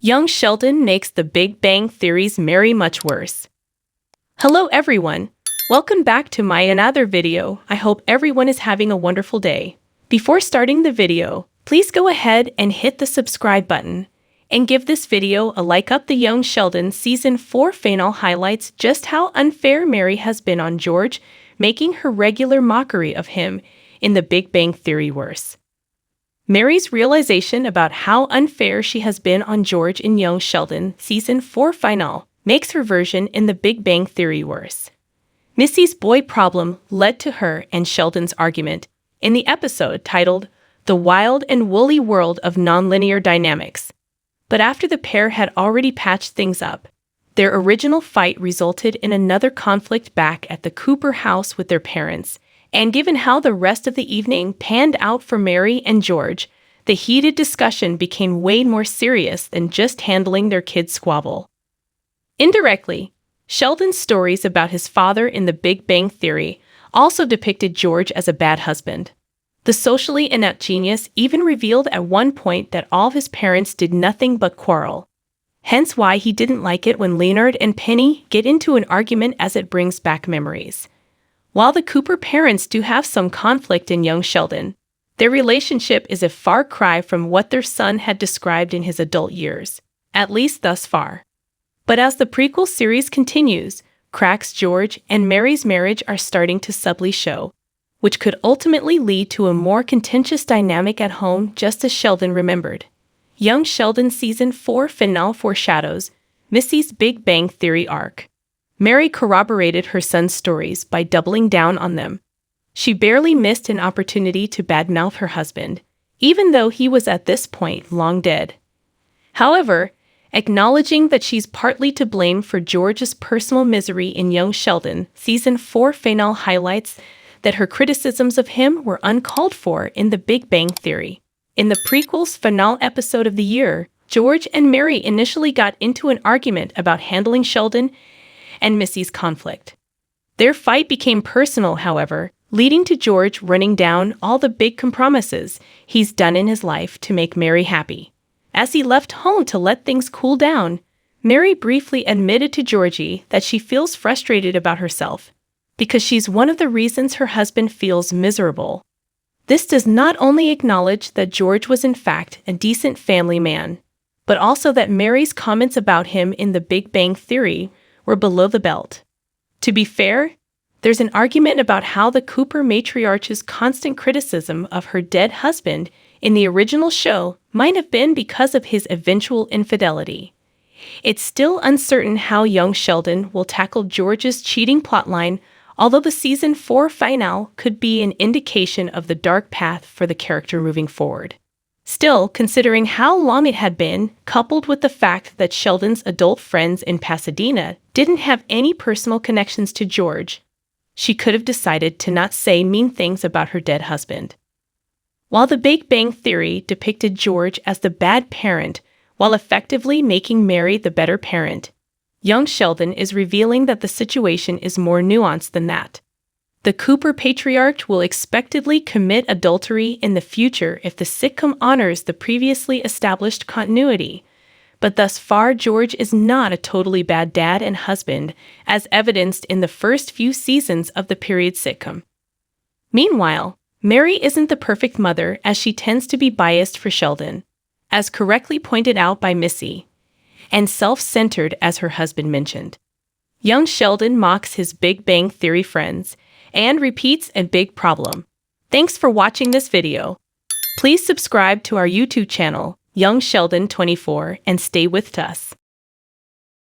Young Sheldon makes the Big Bang Theory's Mary much worse. Hello everyone. Welcome back to my another video. I hope everyone is having a wonderful day. Before starting the video, please go ahead and hit the subscribe button and give this video a like up. The Young Sheldon Season 4 finale highlights just how unfair Mary has been on George, making her regular mockery of him in the Big Bang Theory worse. Mary's realization about how unfair she has been on George in Young Sheldon Season 4 finale makes her version in the Big Bang Theory worse. Missy's boy problem led to her and Sheldon's argument in the episode titled The Wild and Woolly World of Nonlinear Dynamics. But after the pair had already patched things up, their original fight resulted in another conflict back at the Cooper house with their parents. And given how the rest of the evening panned out for Mary and George, the heated discussion became way more serious than just handling their kids' squabble. Indirectly, Sheldon's stories about his father in the Big Bang Theory also depicted George as a bad husband. The socially inept genius even revealed at one point that all of his parents did nothing but quarrel. Hence why he didn't like it when Leonard and Penny get into an argument, as it brings back memories. While the Cooper parents do have some conflict in Young Sheldon, their relationship is a far cry from what their son had described in his adult years, at least thus far. But as the prequel series continues, cracks George and Mary's marriage are starting to subtly show, which could ultimately lead to a more contentious dynamic at home, just as Sheldon remembered. Young Sheldon Season 4 finale foreshadows Missy's Big Bang Theory arc. Mary corroborated her son's stories by doubling down on them. She barely missed an opportunity to badmouth her husband, even though he was at this point long dead. However, acknowledging that she's partly to blame for George's personal misery in Young Sheldon Season 4 finale highlights that her criticisms of him were uncalled for in the Big Bang Theory. In the prequel's finale episode of the year, George and Mary initially got into an argument about handling Sheldon and Missy's conflict. Their fight became personal, however, leading to George running down all the big compromises he's done in his life to make Mary happy. As he left home to let things cool down, Mary briefly admitted to Georgie that she feels frustrated about herself because she's one of the reasons her husband feels miserable. This does not only acknowledge that George was in fact a decent family man, but also that Mary's comments about him in the Big Bang Theory were below the belt. To be fair, there's an argument about how the Cooper matriarch's constant criticism of her dead husband in the original show might have been because of his eventual infidelity. It's still uncertain how Young Sheldon will tackle George's cheating plotline, although the Season 4 finale could be an indication of the dark path for the character moving forward. Still, considering how long it had been, coupled with the fact that Sheldon's adult friends in Pasadena didn't have any personal connections to George, she could have decided to not say mean things about her dead husband. While the Big Bang Theory depicted George as the bad parent while effectively making Mary the better parent, Young Sheldon is revealing that the situation is more nuanced than that. The Cooper patriarch will expectedly commit adultery in the future if the sitcom honors the previously established continuity, but thus far George is not a totally bad dad and husband, as evidenced in the first few seasons of the period sitcom. Meanwhile, Mary isn't the perfect mother, as she tends to be biased for Sheldon, as correctly pointed out by Missy, and self-centered, as her husband mentioned. Young Sheldon mocks his Big Bang Theory friends and repeats a big problem. Thanks for watching this video. Please subscribe to our YouTube channel, Young Sheldon 24, and stay with us.